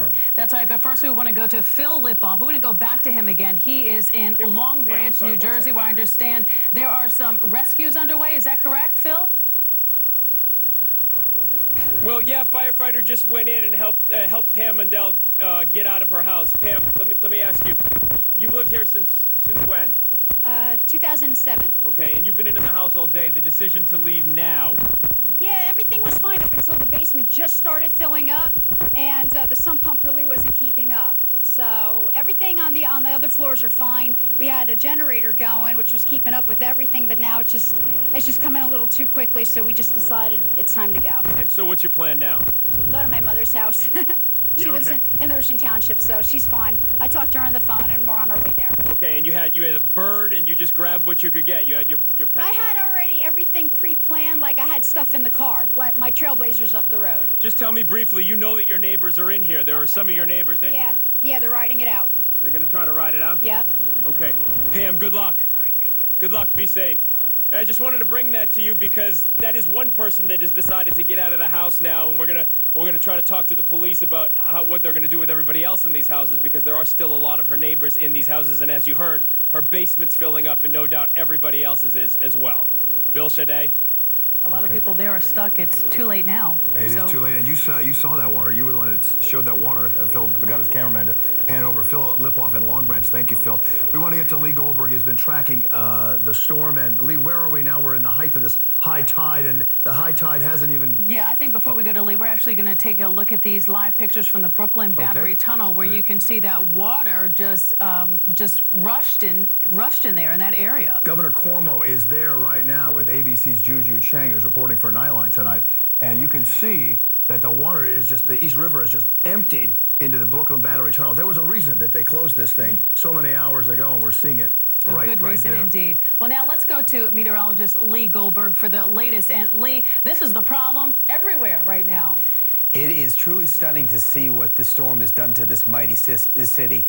storm. That's right, but first we want to go to Phil Lipoff. We're going to go back to him again. He is in Long Branch, New Jersey, where I understand there are some rescues underway. Is that correct, Phil? Well, yeah, firefighter just went in and helped Pam Mundell get out of her house. Pam, let me ask you, you've lived here since when? 2007. Okay, and you've been in the house all day. The decision to leave now. Yeah, everything was fine up until the basement just started filling up, and the sump pump really wasn't keeping up. So everything on the other floors are fine. We had a generator going, which was keeping up with everything, but now it's just coming a little too quickly. So we just decided it's time to go. And so, what's your plan now? Go to my mother's house. She lives in Ocean Township, so she's fine. I talked to her on the phone, and we're on our way there. Okay, and you had a bird, and you just grabbed what you could get. You had your pet. I had already everything pre-planned. Like I had stuff in the car. My Trailblazers up the road. Just tell me briefly. You know that your neighbors are in here. There are some of your neighbors in here. Yeah, they're riding it out. They're gonna try to ride it out. Yep. Okay, Pam. Good luck. All right, thank you. Good luck. Be safe. I just wanted to bring that to you because that is one person that has decided to get out of the house now, and we're gonna try to talk to the police about what they're gonna do with everybody else in these houses, because there are still a lot of her neighbors in these houses, and as you heard, her basement's filling up, and no doubt everybody else's is as well. Bill Shadday. A lot of people there are stuck. It's too late now. It is too late, and you saw that water. You were the one that showed that water. Phil got his cameraman to pan over. Phil Lipoff in Long Branch. Thank you, Phil. We want to get to Lee Goldberg. He's been tracking the storm. And Lee, where are we now? We're in the height of this high tide, and the high tide hasn't even... Yeah, I think before we go to Lee, we're actually going to take a look at these live pictures from the Brooklyn Battery Tunnel, where you can see that water just rushed in there in that area. Governor Cuomo is there right now with ABC's Juju Chang, who's reporting for Nightline tonight, and you can see that the water is just, the East River is just emptied into the Brooklyn Battery Tunnel. There was a reason that they closed this thing so many hours ago, and we're seeing it right there. Good reason indeed. Well, now let's go to meteorologist Lee Goldberg for the latest. And Lee, this is the problem everywhere right now. It is truly stunning to see what this storm has done to this mighty city.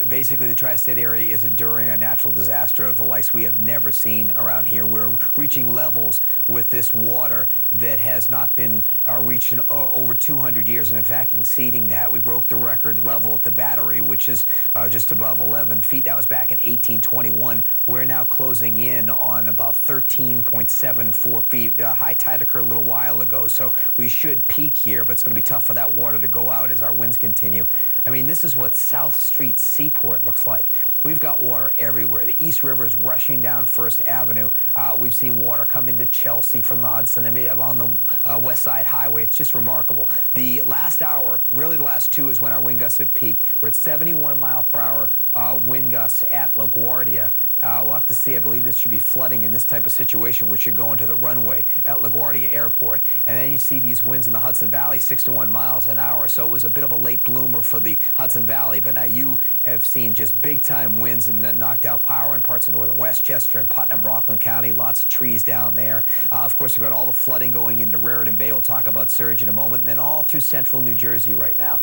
Basically, the tri-state area is enduring a natural disaster of the likes we have never seen around here. We're reaching levels with this water that has not been reached in over 200 years, and in fact exceeding that. We broke the record level at the Battery, which is just above 11 feet. That was back in 1821. We're now closing in on about 13.74 feet. High tide occurred a little while ago, so we should peak here. But it's going to be tough for that water to go out as our winds continue. I mean, this is what South Street Seaport looks like. We've got water everywhere. The East River is rushing down First Avenue. We've seen water come into Chelsea from the Hudson, I mean, on the West Side Highway. It's just remarkable. The last hour, really the last two, is when our wind gusts have peaked. We're at 71 mile per hour wind gusts at LaGuardia. We'll have to see. I believe this should be flooding in this type of situation, which should go into the runway at LaGuardia Airport. And then you see these winds in the Hudson Valley, 61 miles an hour. So it was a bit of a late bloomer for the Hudson Valley, but now you have seen just big-time winds and knocked out power in parts of northern Westchester and Putnam, Rockland County. Lots of trees down there. Of course, we've got all the flooding going into Raritan Bay. We'll talk about surge in a moment. And then all through central New Jersey right now,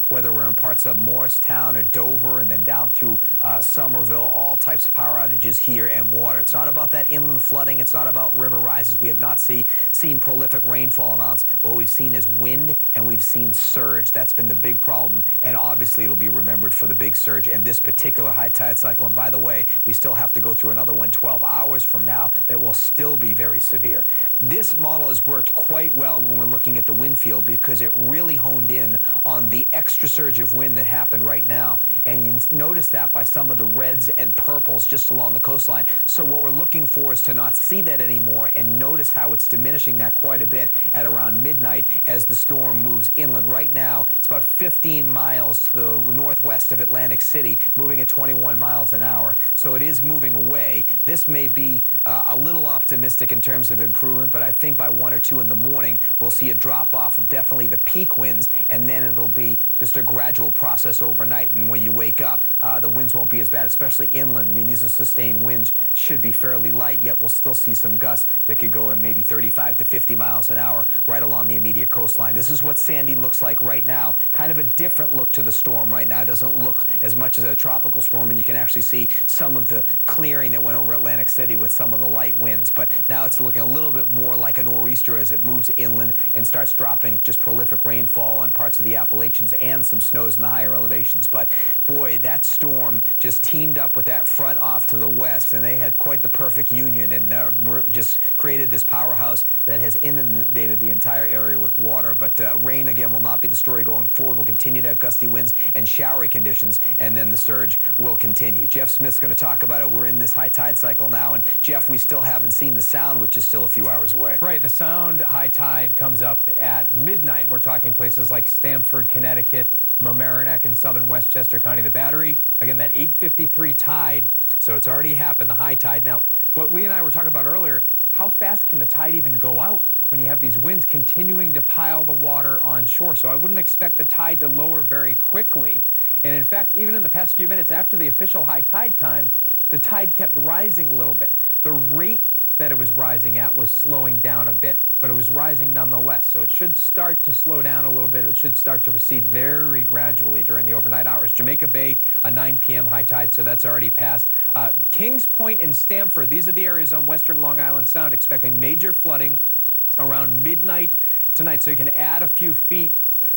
whether we're in parts of Morristown or Dover and then down through Somerville, all types of power outages here and water. It's not about that inland flooding. It's not about river rises. We have not seen prolific rainfall amounts. What we've seen is wind, and we've seen surge. That's been the big problem, and obviously it'll be remembered for the big surge and this particular high tide cycle. And by the way, we still have to go through another one 12 hours from now that will still be very severe. This model has worked quite well when we're looking at the wind field because it really honed in on the extra surge of wind that happened right now. And you notice that by some of the reds and purples just along the coastline. So what we're looking for is to not see that anymore, and notice how it's diminishing that quite a bit at around midnight as the storm moves inland. Right now, it's about 15 miles to the northwest of Atlantic City, moving at 21 miles an hour. So it is moving away. This may be a little optimistic in terms of improvement, but I think by 1 or 2 in the morning, we'll see a drop-off of definitely the peak winds, and then it'll be just a gradual process overnight. And when you wake up, the winds won't be as bad, especially inland. I mean, these are sustained winds, should be fairly light, yet we'll still see some gusts that could go in maybe 35 to 50 miles an hour right along the immediate coastline. This is what Sandy looks like right now. Kind of a different look to the storm right now. It doesn't look as much as a tropical storm, and you can actually see some of the clearing that went over Atlantic City with some of the light winds. But now it's looking a little bit more like a nor'easter as it moves inland and starts dropping just prolific rainfall on parts of the Appalachians and some snows in the higher elevations. But boy, that storm just teamed up with that front off to the west, and they had quite the perfect union and just created this powerhouse that has inundated the entire area with water. But rain, again, will not be the story going forward. We'll continue to have gusty winds and showery conditions, and then the surge will continue. Jeff Smith's going to talk about it. We're in this high tide cycle now, and Jeff, we still haven't seen the sound, which is still a few hours away. Right, the sound high tide comes up at midnight. We're talking places like Stamford, Connecticut, Mamaroneck in southern Westchester County. The Battery, again, that 8:53 tide, so it's already happened, the high tide. Now, what Lee and I were talking about earlier, how fast can the tide even go out when you have these winds continuing to pile the water on shore? So I wouldn't expect the tide to lower very quickly. And in fact, even in the past few minutes after the official high tide time, the tide kept rising a little bit. The rate that it was rising at was slowing down a bit, but it was rising nonetheless. So it should start to slow down a little bit. It should start to recede very gradually during the overnight hours. Jamaica Bay, a 9 p.m. high tide, so that's already passed. Kings Point and Stamford, these are the areas on western Long Island Sound expecting major flooding around midnight tonight. So you can add a few feet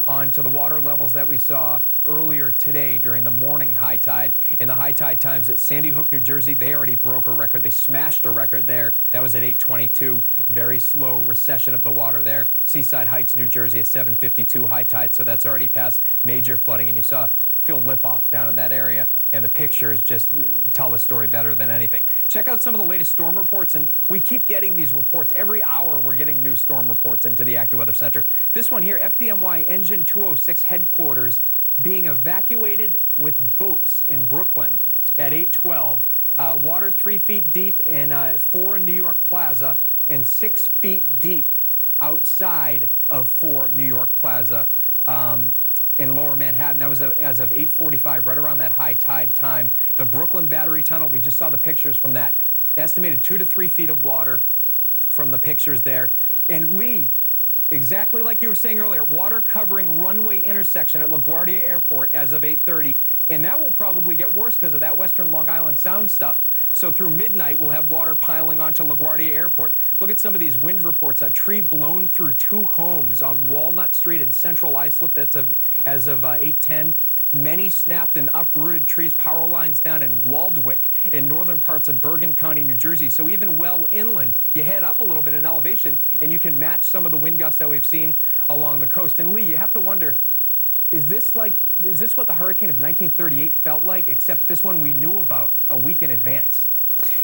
onto the water levels that we saw earlier today during the morning high tide. In the high tide times at Sandy Hook, New Jersey, they already broke a record. They smashed a record there. That was at 8:22. Very slow recession of the water there. Seaside Heights, New Jersey, a 7:52 high tide, so that's already passed. Major flooding, and you saw Phil Lipoff down in that area, and the pictures just tell the story better than anything. Check out some of the latest storm reports, and we keep getting these reports. Every hour we're getting new storm reports into the AccuWeather Center. This one here, FDNY Engine 206 headquarters being evacuated with boats in Brooklyn at 8:12. Water 3 feet deep in 4 New York Plaza and 6 feet deep outside of 4 New York Plaza in Lower Manhattan. That was as of 8:45, right around that high tide time. The Brooklyn Battery Tunnel, we just saw the pictures from that. Estimated 2 to 3 feet of water from the pictures there. And Lee, exactly like you were saying earlier, water covering runway intersection at LaGuardia Airport as of 8:30. And that will probably get worse because of that western Long Island Sound stuff. So through midnight, we'll have water piling onto LaGuardia Airport. Look at some of these wind reports. A tree blown through 2 homes on Walnut Street in central Islip. That's as of 8:10. Many snapped and uprooted trees, power lines down in Waldwick in northern parts of Bergen County, New Jersey. So even well inland, you head up a little bit in elevation, and you can match some of the wind gusts that we've seen along the coast. And Lee, you have to wonder, is this what the hurricane of 1938 felt like, except this one we knew about a week in advance?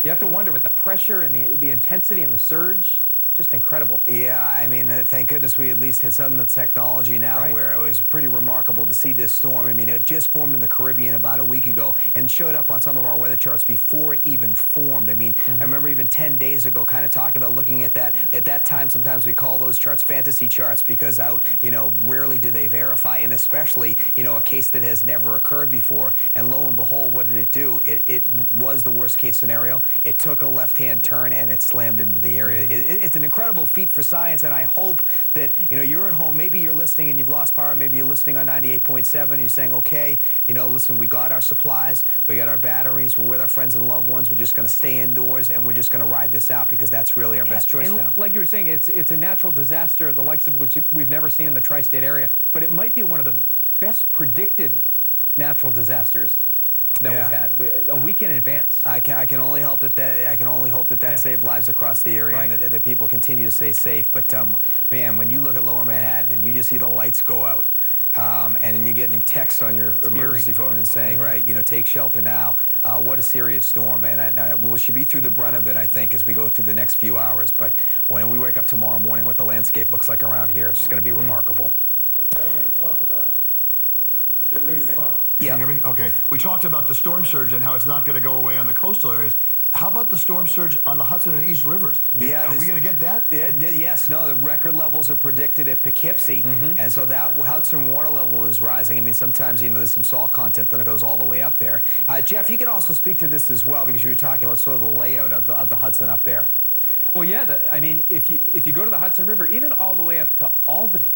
You have to wonder with the pressure and the intensity and the surge. Just incredible. Yeah, I mean, thank goodness we at least had some of the technology now where it was pretty remarkable to see this storm. I mean, it just formed in the Caribbean about a week ago and showed up on some of our weather charts before it even formed. I mean, I remember even 10 days ago kind of talking about looking at that. At that time, sometimes we call those charts fantasy charts because rarely do they verify, and especially, a case that has never occurred before. And lo and behold, what did it do? It was the worst case scenario. It took a left-hand turn and it slammed into the area. It's an incredible feat for science, and I hope that you're at home, maybe you're listening and you've lost power, maybe you're listening on 98.7 and you're saying, okay, listen, we got our supplies, we got our batteries, we're with our friends and loved ones, we're just going to stay indoors and we're just going to ride this out because that's really our best choice now. Like you were saying, it's a natural disaster, the likes of which we've never seen in the tri-state area, but it might be one of the best predicted natural disasters that we've had a week in advance. I can only hope that saved lives across the area and that people continue to stay safe. But man, when you look at Lower Manhattan and you just see the lights go out, and then you're getting text on your emergency phone and saying, take shelter now. What a serious storm, and we should be through the brunt of it, I think, as we go through the next few hours. But when we wake up tomorrow morning, what the landscape looks like around here is just going to be remarkable. Can you hear me? Okay. We talked about the storm surge and how it's not going to go away on the coastal areas. How about the storm surge on the Hudson and East Rivers? Yeah, are we going to get that? Yes, no, the record levels are predicted at Poughkeepsie, and so that Hudson water level is rising. I mean, sometimes, there's some salt content that goes all the way up there. Jeff, you can also speak to this as well, because you were talking about sort of the layout of the Hudson up there. Well, yeah, I mean, if you go to the Hudson River, even all the way up to Albany,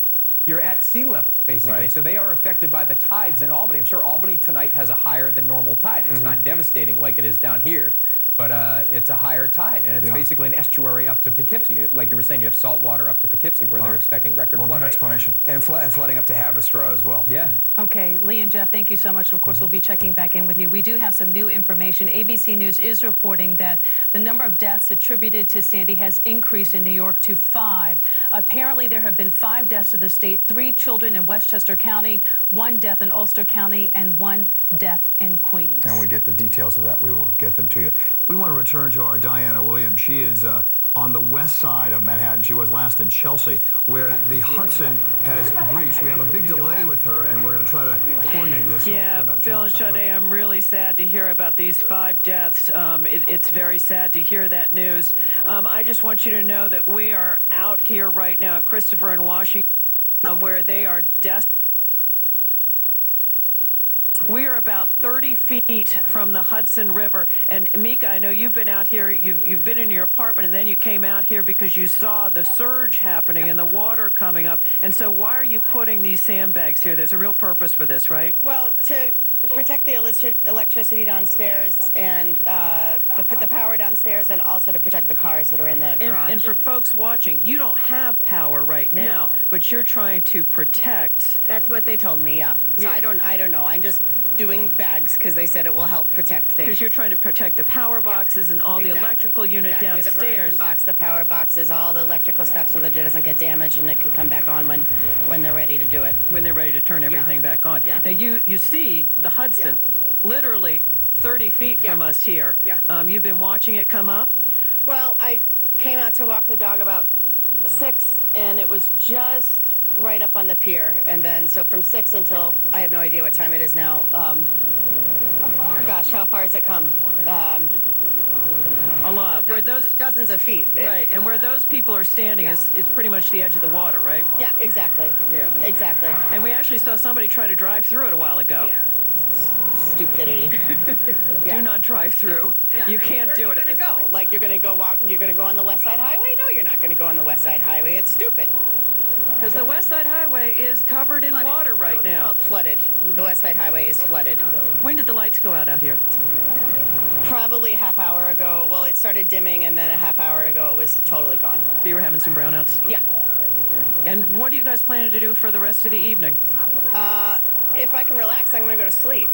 you're at sea level, basically. Right. So they are affected by the tides in Albany. I'm sure Albany tonight has a higher than normal tide. It's not devastating like it is down here, but it's a higher tide, and it's basically an estuary up to Poughkeepsie. Like you were saying, you have salt water up to Poughkeepsie, where they're expecting record flooding. Good explanation. And flooding up to Haverstraw as well. Yeah. Okay, Lee and Jeff, thank you so much. And of course, we'll be checking back in with you. We do have some new information. ABC News is reporting that the number of deaths attributed to Sandy has increased in New York to 5. Apparently, there have been 5 deaths in the state, 3 children in Westchester County, 1 death in Ulster County, and 1 death in Queens. And we get the details of that. We will get them to you. We want to return to our Diana Williams. She is on the west side of Manhattan. She was last in Chelsea, where the Hudson has breached. We have a big delay with her, and we're going to try to coordinate this. Yeah, Phil and Sade, I'm really sad to hear about these 5 deaths. It's very sad to hear that news. I just want you to know that we are out here right now at Christopher and Washington, where they are desperate. We are about 30 feet from the Hudson River. And Mika, I know you've been out here, you've been in your apartment, and then you came out here because you saw the surge happening and the water coming up. And so why are you putting these sandbags here? There's a real purpose for this, right? Well, to protect the electricity downstairs and the power downstairs, and also to protect the cars that are in the garage. And for folks watching, you don't have power right now, but you're trying to protect. That's what they told me, yeah. So I don't know. I'm just doing bags because they said it will help protect things. Because you're trying to protect the power boxes and all the electrical unit downstairs. The Verizon box, the power boxes, all the electrical stuff, so that it doesn't get damaged and it can come back on when they're ready to do it. When they're ready to turn everything back on. Now you see the Hudson literally 30 feet from us here. You've been watching it come up? Well, I came out to walk the dog about 6, and it was just right up on the pier, and then so from 6 until I have no idea what time it is now. Gosh, how far has it come? A lot. Where those dozens of feet. Right, and where those people are standing is pretty much the edge of the water, right? Yeah, exactly. Yeah, exactly. And we actually saw somebody try to drive through it a while ago. Yeah. Stupidity. Do not drive through. You can't do it. Where are you going to go? Like you're going to go walk? You're going to go on the West Side Highway? No, you're not going to go on the West Side Highway. It's stupid. Because the West Side Highway is covered in water right now. Called flooded. The West Side Highway is flooded. When did the lights go out here? Probably a half hour ago. Well, it started dimming, and then a half hour ago it was totally gone. So you were having some brownouts? Yeah. And what are you guys planning to do for the rest of the evening? If I can relax, I'm going to go to sleep.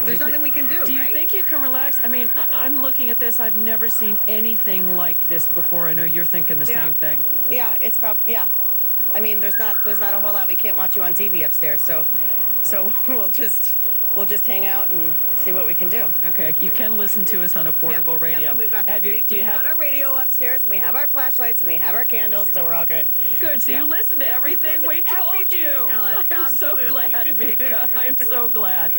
There's nothing we can do. Do you think you can relax? I mean, I'm looking at this. I've never seen anything like this before. I know you're thinking the same thing. Yeah, it's probably I mean, there's not a whole lot. We can't watch you on TV upstairs, so we'll just hang out and see what we can do. Okay, you can listen to us on a portable radio. Yeah, we've got our radio upstairs, and we have our flashlights, and we have our candles, so we're all good. Good. So you listen to everything we told you. I'm so glad, Mika. I'm so glad.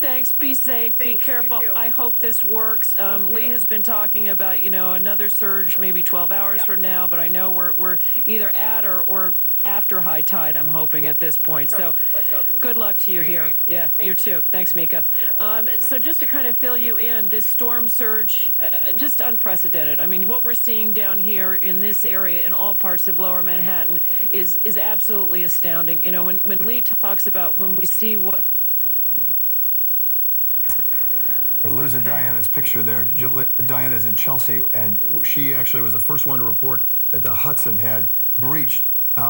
Thanks. Be safe. Be careful. I hope this works. Lee has been talking about, another surge maybe 12 hours from now, but I know we're either at or after high tide, I'm hoping at this point. So good luck to you here. Yeah, you too. Thanks, Mika. So just to kind of fill you in, this storm surge, just unprecedented. I mean, what we're seeing down here in this area in all parts of Lower Manhattan is absolutely astounding. When Lee talks about when we see what... We're losing Diana's picture there. Diana's in Chelsea, and she actually was the first one to report that the Hudson had breached.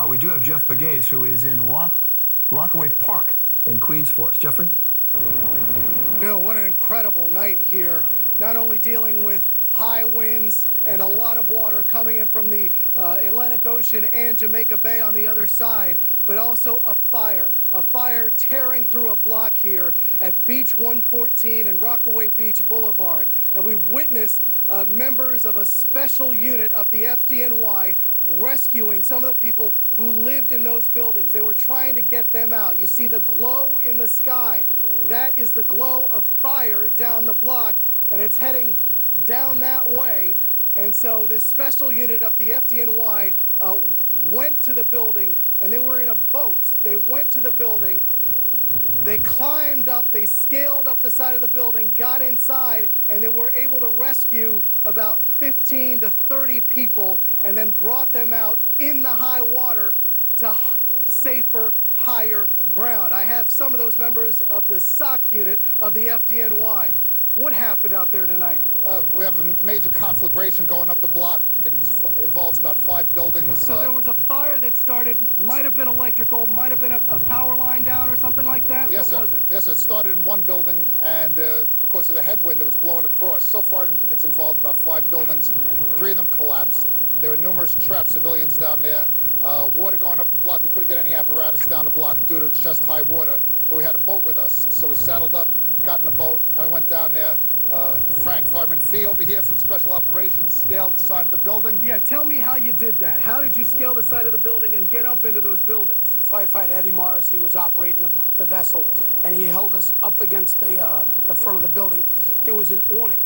We do have Jeff Pegues, who is in Rockaway Park in Queens for us. Jeffrey? Bill, what an incredible night here. Not only dealing with high winds and a lot of water coming in from the Atlantic Ocean and Jamaica Bay on the other side, but also a fire tearing through a block here at Beach 114 and Rockaway Beach Boulevard. And we've witnessed members of a special unit of the FDNY rescuing some of the people who lived in those buildings. They were trying to get them out. You see the glow in the sky. That is the glow of fire down the block and it's heading down that way. And so this special unit of the FDNY went to the building, and they were in a boat. They went to the building. They climbed up, they scaled up the side of the building, got inside, and they were able to rescue about 15 to 30 people and then brought them out in the high water to safer, higher ground. I have some of those members of the SOC unit of the FDNY. What happened out there tonight? We have a major conflagration going up the block. It involves about 5 buildings. So there was a fire that started, might have been electrical, might have been a power line down or something like that? Yes, what was it? Yes, it started in one building, and because of the headwind, it was blowing across. So far, it's involved about 5 buildings. 3 of them collapsed. There were numerous trapped civilians down there. Water going up the block. We couldn't get any apparatus down the block due to chest-high water, but we had a boat with us, so we saddled up, got in the boat, and we went down there. Frank Fireman Fee over here from Special Operations scaled the side of the building. Yeah, tell me how you did that. How did you scale the side of the building and get up into those buildings? Firefighter Eddie Morris, he was operating the vessel, and he held us up against the front of the building. There was an awning.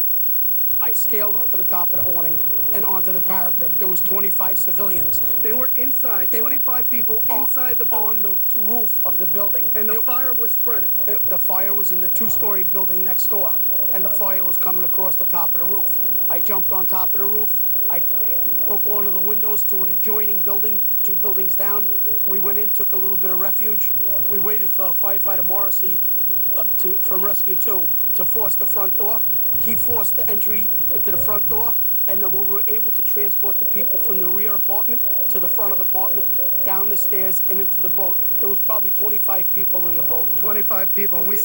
I scaled onto the top of the awning and onto the parapet. There was 25 civilians. They were inside, 25 people inside the building. On the roof of the building. And the fire was spreading. The fire was in the 2-story building next door, and the fire was coming across the top of the roof. I jumped on top of the roof. I broke one of the windows to an adjoining building, 2 buildings down. We went in, took a little bit of refuge. We waited for Firefighter Morrissey from Rescue 2 to force the front door. He forced the entry into the front door, and then when we were able to transport the people from the rear apartment to the front of the apartment, down the stairs and into the boat, there was probably 25 people in the boat. 25 people, and we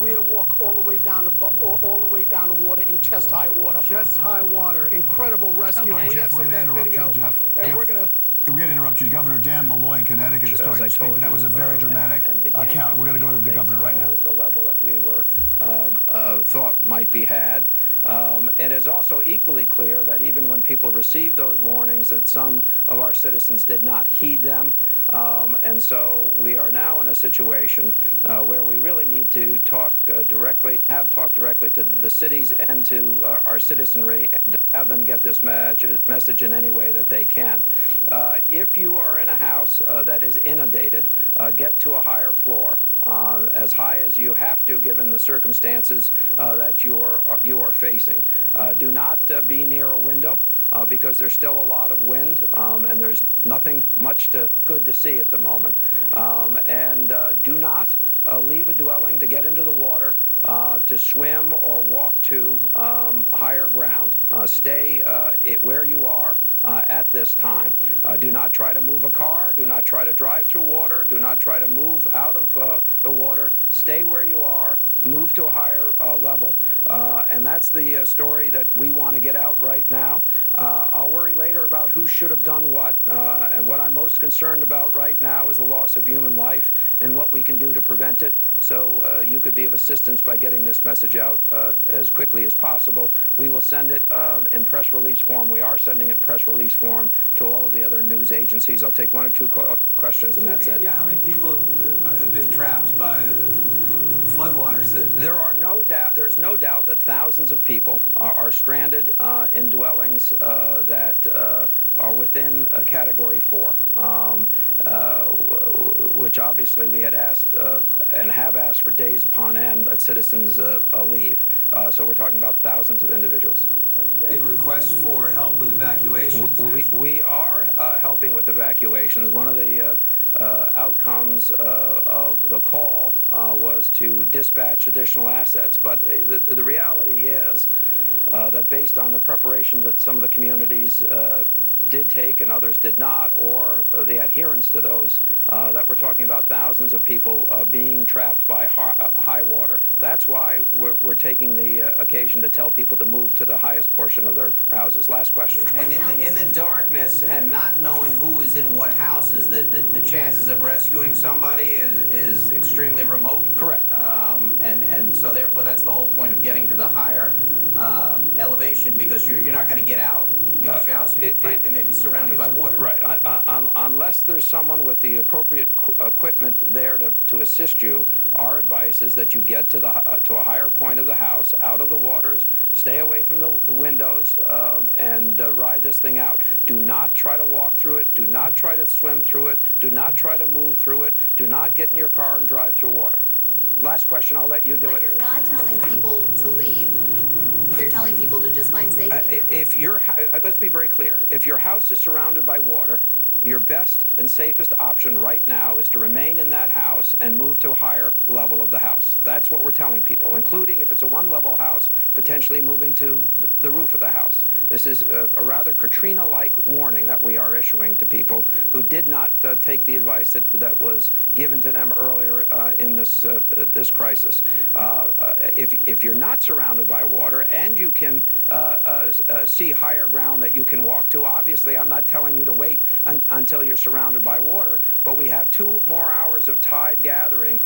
had to walk all the way down the water in chest-high water. Chest-high water, incredible rescue. Okay. We Jeff, have some of that video, Jeff. and we're going to... We got to interrupt you. Governor Dan Malloy in Connecticut is starting to speak, but that was a very dramatic account. We're going to go to the governor right now. Was the level that we were thought might be had. It is also equally clear that even when people received those warnings, that some of our citizens did not heed them. And so we are now in a situation where we really need to talk have talked directly to the cities and to our citizenry, and have them get this message in any way that they can. If you are in a house that is inundated, get to a higher floor. As high as you have to, given the circumstances that you are facing. Do not be near a window because there's still a lot of wind and there's nothing much good to see at the moment. And do not leave a dwelling to get into the water, to swim or walk to higher ground. Stay where you are at this time. Do not try to move a car. Do not try to drive through water. Do not try to move out of the water. Stay where you are. Move to a higher level. And that's the story that we want to get out right now. I'll worry later about who should have done what. And what I'm most concerned about right now is the loss of human life and what we can do to prevent it. So you could be of assistance by getting this message out as quickly as possible. We will send it in press release form. We are sending it in press release form to all of the other news agencies. I'll take 1 or 2 questions, and that's it. Yeah, how many people have been trapped by floodwaters? There's no doubt that thousands of people are stranded in dwellings that are within Category 4, which obviously we had asked and have asked for days upon end that citizens leave. So we're talking about thousands of individuals. Are you getting requests for help with evacuations? We are helping with evacuations. One of the outcomes of the call was to dispatch additional assets. But the reality is that based on the preparations that some of the communities did take and others did not, or the adherence to those, that we're talking about thousands of people being trapped by high water. That's why we're taking the occasion to tell people to move to the highest portion of their houses. Last question. And in the darkness and not knowing who is in what houses, the chances of rescuing somebody is extremely remote? Correct. And so therefore that's the whole point of getting to the higher elevation, because you're not going to get out. because your house, frankly, may be surrounded by water. Right. Unless there's someone with the appropriate equipment there to assist you, our advice is that you get to a higher point of the house, out of the waters, stay away from the windows, and ride this thing out. Do not try to walk through it. Do not try to swim through it. Do not try to move through it. Do not get in your car and drive through water. Last question, I'll let you do it. You're not telling people to leave. You're telling people to just find safety in their home. Let's be very clear. If your house is surrounded by water, your best and safest option right now is to remain in that house and move to a higher level of the house. That's what we're telling people, including if it's a one-level house, potentially moving to the roof of the house. This is a rather Katrina-like warning that we are issuing to people who did not take the advice that was given to them earlier in this crisis. If you're not surrounded by water and you can see higher ground that you can walk to, obviously I'm not telling you to wait until you're surrounded by water, but we have 2 more hours of tide gathering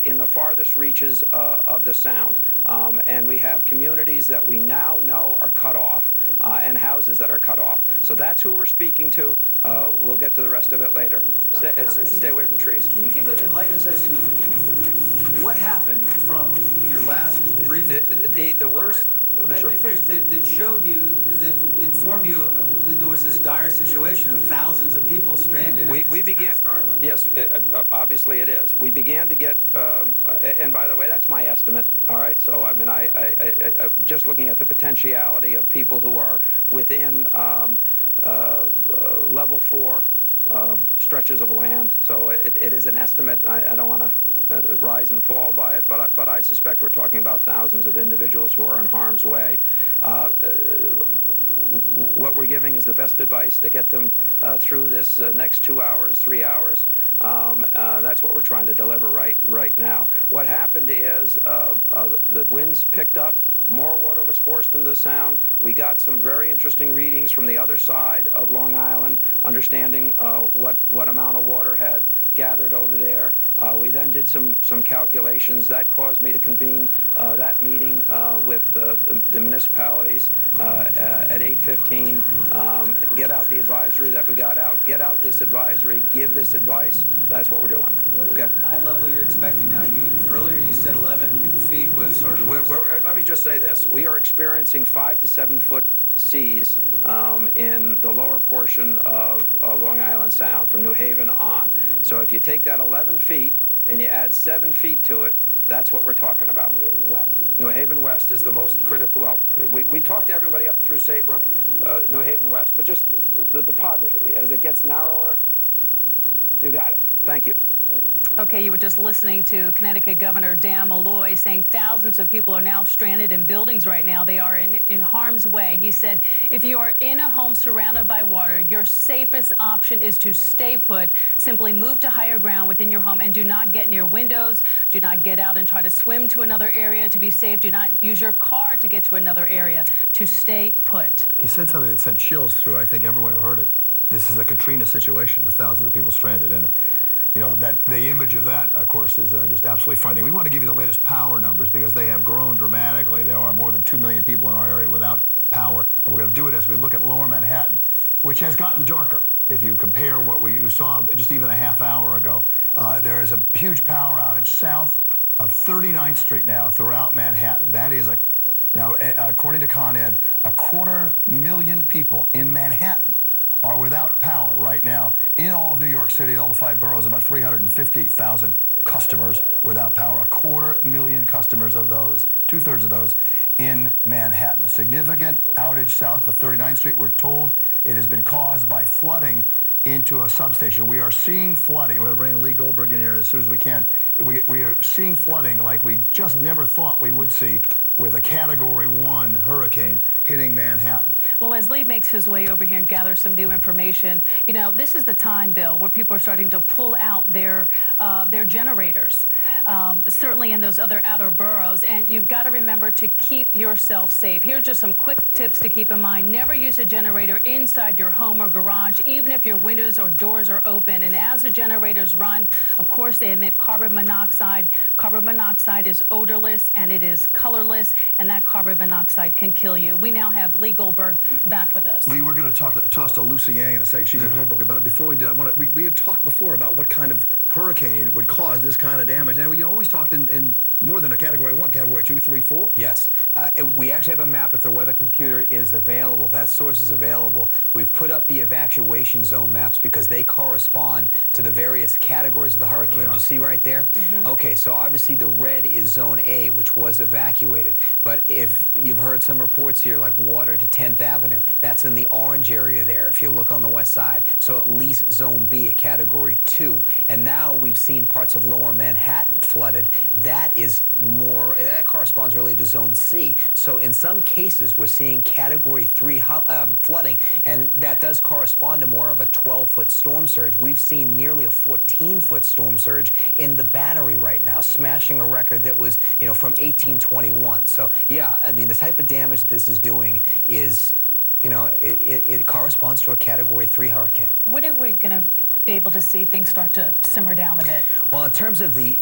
in the farthest reaches of the Sound. And we have communities that we now know are cut off and houses that are cut off. So that's who we're speaking to. We'll get to the rest of it later. Stay away from trees. Can you enlighten us as to what happened from your last briefing? The worst... Sure. That showed you, that informed you that there was this dire situation of thousands of people stranded. We began. Startling. Yes, obviously it is. We began to get, and by the way, that's my estimate. All right, so I mean, I just looking at the potentiality of people who are within level 4 stretches of land. So it is an estimate. I don't want to rise and fall by it, but I suspect we're talking about thousands of individuals who are in harm's way. What we're giving is the best advice to get them through this next 2 hours, 3 hours. That's what we're trying to deliver right now. What happened is the winds picked up. More water was forced into the Sound. We got some very interesting readings from the other side of Long Island, understanding what amount of water had gathered over there. We then did some calculations. That caused me to convene that meeting with the municipalities at 8:15. Get out the advisory that we got out. Get out this advisory. Give this advice. That's what we're doing. What's the tide level you're expecting now? Earlier you said 11 feet was sort of... Let me just say this. We are experiencing 5 to 7 foot seas in the lower portion of Long Island Sound from New Haven on. So if you take that 11 feet and you add 7 feet to it, that's what we're talking about. New Haven West. New Haven West is the most critical. Well, we talked to everybody up through Saybrook, New Haven West, but just the topography. As it gets narrower, you got it. Thank you. Okay, you were just listening to Connecticut Governor Dan Malloy saying thousands of people are now stranded in buildings right now. They are in harm's way. He said if you are in a home surrounded by water, your safest option is to stay put. Simply move to higher ground within your home and do not get near windows. Do not get out and try to swim to another area to be safe. Do not use your car to get to another area. To stay put. He said something that sent chills through, I think, everyone who heard it. This is a Katrina situation with thousands of people stranded. And you know, the image of that, of course, is just absolutely frightening. We want to give you the latest power numbers because they have grown dramatically. There are more than 2 million people in our area without power. And we're going to do it as we look at lower Manhattan, which has gotten darker. If you compare what you saw just even a half hour ago, there is a huge power outage south of 39th Street now throughout Manhattan. That is now, according to Con Ed, 250,000 people in Manhattan are without power right now. In all of New York City, all the 5 boroughs, about 350,000 customers without power. 250,000 customers of those, 2/3 of those, in Manhattan. A significant outage south of 39th Street. We're told it has been caused by flooding into a substation. We are seeing flooding. We're going to bring Lee Goldberg in here as soon as we can. We are seeing flooding like we just never thought we would see with a Category 1 hurricane hitting Manhattan. Well, as Lee makes his way over here and gathers some new information, you know, this is the time, Bill, where people are starting to pull out their generators, certainly in those other outer boroughs, and you've got to remember to keep yourself safe. Here's just some quick tips to keep in mind. Never use a generator inside your home or garage, even if your windows or doors are open. And as the generators run, of course, they emit carbon monoxide. Carbon monoxide is odorless and it is colorless. hazardous, and that carbon monoxide can kill you. We now have Lee Goldberg back with us. Lee, we're going to toss to Lucy Yang in a second. She's in Hoboken. But before we do, we have talked before about what kind of hurricane would cause this kind of damage. And we always talked in more than a Category 1, Category 2, 3, 4. Yes. We actually have a map if the weather computer is available. If that source is available. We've put up the evacuation zone maps because they correspond to the various categories of the hurricane. Do you see right there? Okay, so obviously the red is Zone A, which was evacuated. But if you've heard some reports here, like water to 10th Avenue, that's in the orange area there, if you look on the west side. So at least Zone B, a Category 2. And now we've seen parts of lower Manhattan flooded. That is more, that corresponds really to Zone C. So in some cases, we're seeing Category 3 flooding, and that does correspond to more of a 12-foot storm surge. We've seen nearly a 14-foot storm surge in the Battery right now, smashing a record that was, you know, from 1821. So, yeah, I mean, the type of damage that this is doing is, you know, it corresponds to a Category 3 hurricane. When are we going to be able to see things start to simmer down a bit? Well, in terms of the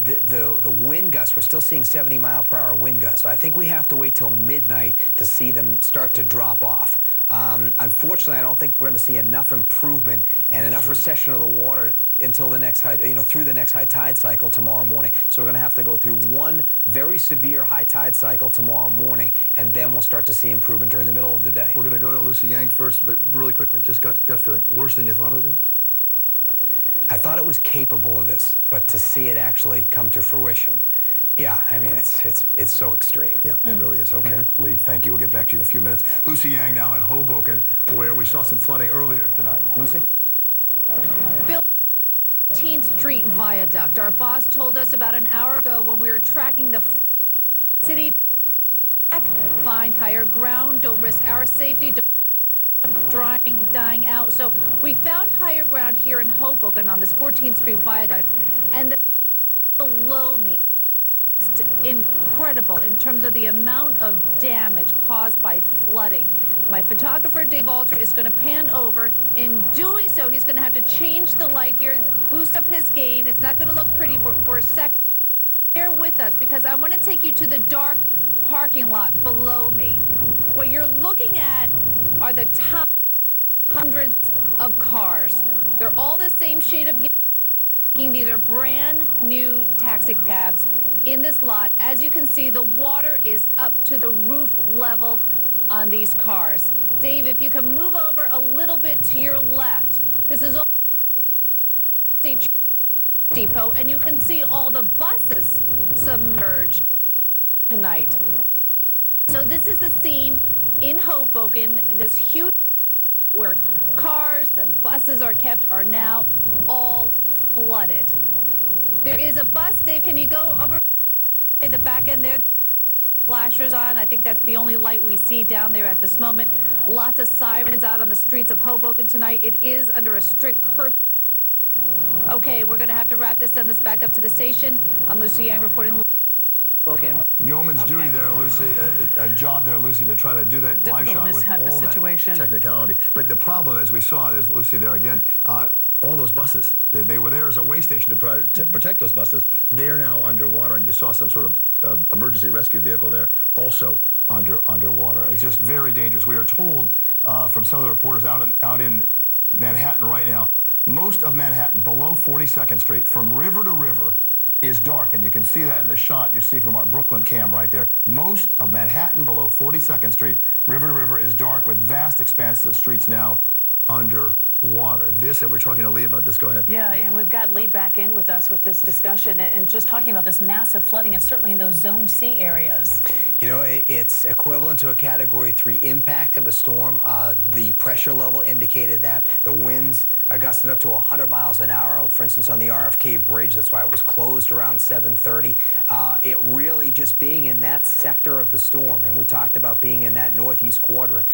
wind gusts, we're still seeing 70-mile-per-hour wind gusts. So I think we have to wait till midnight to see them start to drop off. Unfortunately, I don't think we're going to see enough improvement and enough recession of the water until the next high, through the next high tide cycle tomorrow morning. So we're going to have to go through one very severe high tide cycle tomorrow morning, and then we'll start to see improvement during the middle of the day. We're going to go to Lucy Yang first, but really quickly, just gut feeling. Worse than you thought it would be? I thought it was capable of this, but to see it actually come to fruition, yeah, I mean, it's so extreme. Yeah, it really is. Okay. Lee, thank you. We'll get back to you in a few minutes. Lucy Yang now in Hoboken, where we saw some flooding earlier tonight. Lucy? Bill, 18th Street Viaduct. Our boss told us about an hour ago when we were tracking the city. Find higher ground. Don't risk our safety. Dying out. So we found higher ground here in Hoboken on this 14th Street Viaduct, and the below me is incredible in terms of the amount of damage caused by flooding. My photographer Dave Alter is going to pan over. In doing so, he's going to have to change the light here, boost up his gain. It's not going to look pretty for a second. Bear with us because I want to take you to the dark parking lot below me. What you're looking at are the top hundreds of cars. They're all the same shade of yellow. These are brand new taxi cabs in this lot. As you can see, the water is up to the roof level on these cars. Dave, if you can move over a little bit to your left, this is all depot, and you can see all the buses submerged tonight. So this is the scene in Hoboken. This huge where cars and buses are kept are now all flooded. There is a bus. Dave, can you go over the back end there? Flashers on. I think that's the only light we see down there at this moment. Lots of sirens out on the streets of Hoboken tonight. It is under a strict curfew. Okay, we're going to have to wrap this, send this back up to the station. I'm Lucy Yang reporting. Yeoman's duty there, Lucy, a job there, Lucy, to try to do that live shot with all that technicality. But the problem, as we saw, there's Lucy there again, all those buses, they were there as a way station to protect those buses. They're now underwater, and you saw some sort of emergency rescue vehicle there also underwater. It's just very dangerous. We are told from some of the reporters out in Manhattan right now, most of Manhattan below 42nd Street, from river to river, is dark, and you can see that in the shot you see from our Brooklyn cam right there. Most of Manhattan below 42nd Street, river to river, is dark with vast expanses of streets now underwater. This, and we're talking to Lee about this. Go ahead. Yeah, and we've got Lee back in with us with this discussion and just talking about this massive flooding, and certainly in those Zone C areas. You know, it's equivalent to a Category 3 impact of a storm. The pressure level indicated that. The winds are gusted up to 100 miles an hour. For instance, on the RFK Bridge, that's why it was closed around 7:30. It really just being in that sector of the storm, and we talked about being in that northeast quadrant,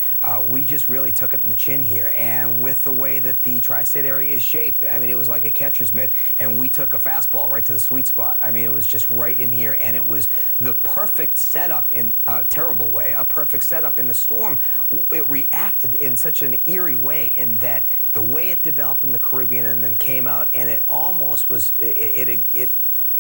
we just really took it in the chin here. And with the way that the tri-state area is shaped, I mean, it was like a catcher's mitt, and we took a fastball right to the sweet spot. I mean, it was just right in here, and it was the perfect setup in a terrible way, a perfect setup in the storm. It reacted in such an eerie way in that the way it developed in the Caribbean and then came out, and it almost was, it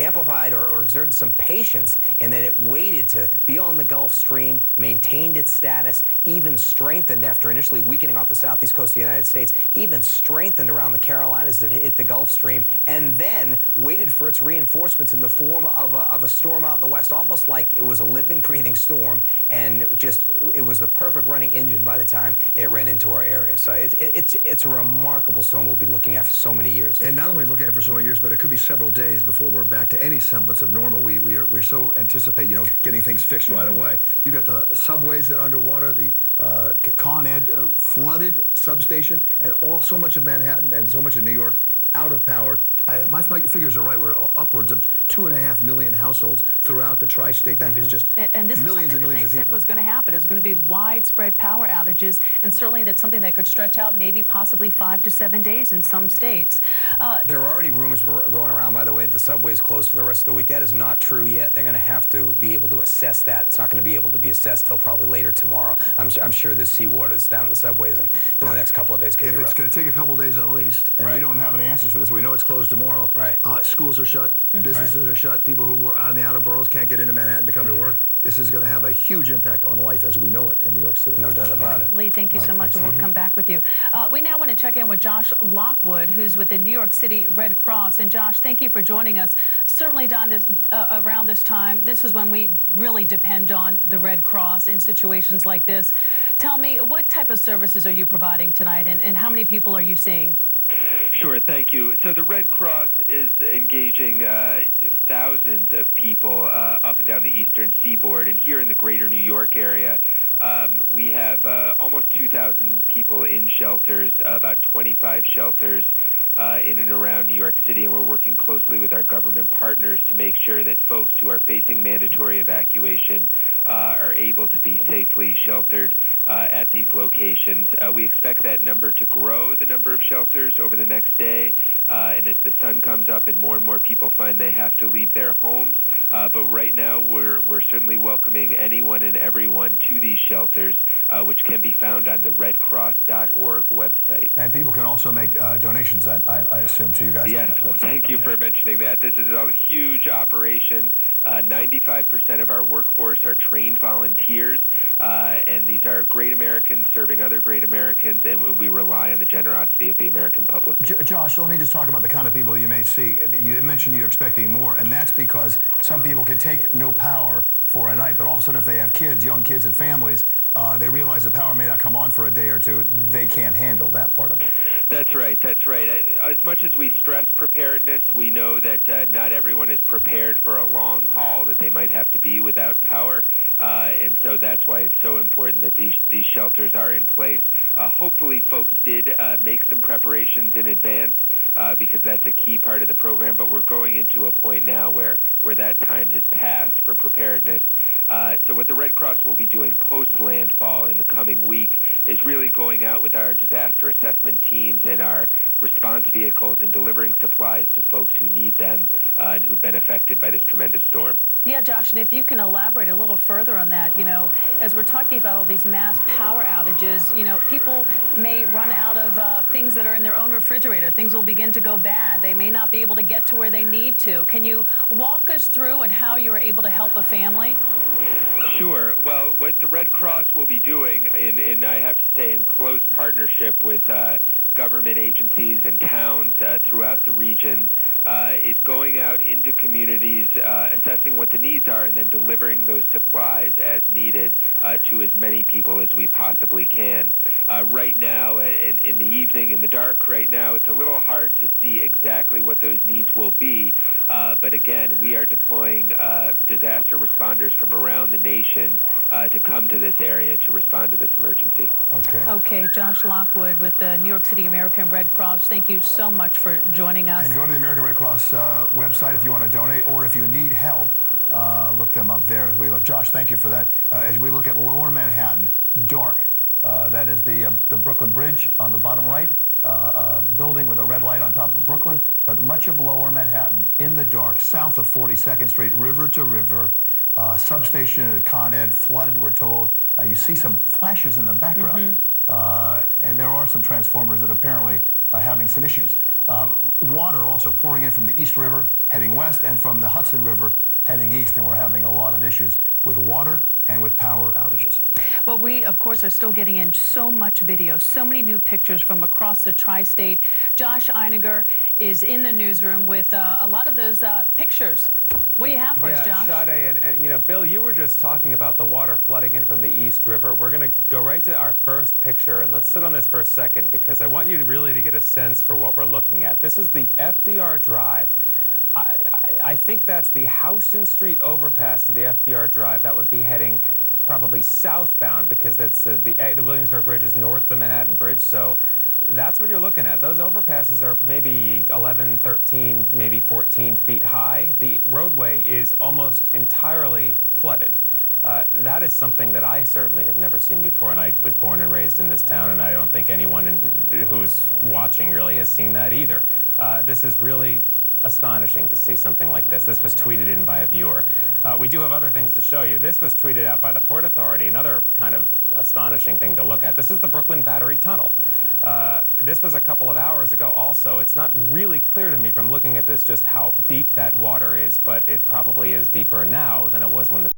amplified or exerted some patience in that it waited to be on the Gulf Stream, maintained its status, even strengthened after initially weakening off the southeast coast of the United States, even strengthened around the Carolinas as it hit the Gulf Stream, and then waited for its reinforcements in the form of a storm out in the west, almost like it was a living, breathing storm, and it was the perfect running engine by the time it ran into our area. So it's a remarkable storm we'll be looking at for so many years. And not only looking at it for so many years, but it could be several days before we're back to any semblance of normal. We're so anticipate, you know, getting things fixed right away. You got the subways that are underwater, the Con Ed flooded substation, and so much of Manhattan and so much of New York out of power. My figures are right. We're upwards of 2.5 million households throughout the tri-state. That is just and this millions is and something millions that of they people. said was going to happen. It was going to be widespread power outages, and certainly that's something that could stretch out maybe possibly 5 to 7 days in some states. There are already rumors going around, by the way, the subway's closed for the rest of the week. That is not true yet. They're going to have to be able to assess that. It's not going to be able to be assessed till probably later tomorrow. I'm sure the seawater is down in the subways, and the next couple of days could be rough. If it's going to take a couple of days at least, and we don't have any answers for this, we know it's closed tomorrow. Right. Schools are shut, businesses are shut, people who were out in the outer boroughs can't get into Manhattan to come to work. This is going to have a huge impact on life as we know it in New York City. No doubt about it. Lee, thank you so much, and we'll come back with you. We now want to check in with Josh Lockwood, who's with the New York City Red Cross. And Josh, thank you for joining us. Certainly, Don, around this time, this is when we really depend on the Red Cross in situations like this. Tell me, what type of services are you providing tonight, and how many people are you seeing? Sure, thank you. So the Red Cross is engaging thousands of people up and down the eastern seaboard, and here in the greater New York area, we have almost 2,000 people in shelters, about 25 shelters in and around New York City, and we're working closely with our government partners to make sure that folks who are facing mandatory evacuation are able to be safely sheltered at these locations. We expect that number to grow, the number of shelters, over the next day, and as the sun comes up and more people find they have to leave their homes. But right now, we're certainly welcoming anyone and everyone to these shelters, which can be found on the redcross.org website. And people can also make donations, I assume, to you guys. Yes, well, thank you for mentioning that. This is a huge operation. 95% of our workforce are trained volunteers, and these are great Americans serving other great Americans, and we rely on the generosity of the American public. Josh, let me just talk about the kind of people you may see. You mentioned you're expecting more, and that's because some people can take no power for a night, but all of a sudden if they have kids, young kids and families, they realize the power may not come on for a day or two. They can't handle that part of it. That's right. That's right. As much as we stress preparedness, we know that not everyone is prepared for a long haul that they might have to be without power, and so that's why it's so important that these shelters are in place. Hopefully, folks did make some preparations in advance. Because that's a key part of the program, but we're going into a point now where that time has passed for preparedness. So what the Red Cross will be doing post-landfall in the coming week is really going out with our disaster assessment teams and our response vehicles and delivering supplies to folks who need them and who've been affected by this tremendous storm. Yeah, Josh, and if you can elaborate a little further on that, you know, as we're talking about all these mass power outages, you know, people may run out of things that are in their own refrigerator. Things will begin to go bad. They may not be able to get to where they need to. Can you walk us through and how you were able to help a family? Sure. Well, what the Red Cross will be doing, in I have to say, in close partnership with government agencies and towns throughout the region, is going out into communities, assessing what the needs are, and then delivering those supplies as needed to as many people as we possibly can. Right now, in the evening, in the dark right now, it's a little hard to see exactly what those needs will be, but again, we are deploying disaster responders from around the nation to come to this area to respond to this emergency. Okay. Okay, Josh Lockwood with the New York City American Red Cross, thank you so much for joining us. And go to the American Red Cross website if you want to donate, or if you need help, look them up there as we look. Josh, thank you for that. As we look at Lower Manhattan, dark. That is the Brooklyn Bridge on the bottom right, building with a red light on top of Brooklyn, but much of Lower Manhattan in the dark, south of 42nd Street, river to river, substation at Con Ed, flooded, we're told. You see some flashes in the background, and there are some transformers that apparently are having some issues. Water also pouring in from the East River heading west and from the Hudson River heading east, and we're having a lot of issues with water and with power outages. Well, we, of course, are still getting in so much video, so many new pictures from across the tri-state. Josh Einiger is in the newsroom with a lot of those pictures. What do you have for us, Josh? Sade, and you know, Bill, you were just talking about the water flooding in from the East River. We're going to go right to our first picture, and let's sit on this for a second because I want you to really get a sense for what we're looking at. This is the FDR Drive. I think that's the Houston Street overpass to the FDR Drive. That would be heading probably southbound because that's the Williamsburg Bridge is north of the Manhattan Bridge. So that's what you're looking at. Those overpasses are maybe 11, 13, maybe 14 feet high. The roadway is almost entirely flooded. That is something that I certainly have never seen before, and I was born and raised in this town, and I don't think anyone who's watching really has seen that either. This is really astonishing to see something like this. This was tweeted in by a viewer. We do have other things to show you. This was tweeted out by the Port Authority, another kind of astonishing thing to look at. This is the Brooklyn Battery Tunnel. This was a couple of hours ago also. It's not really clear to me from looking at this just how deep that water is, but it probably is deeper now than it was when the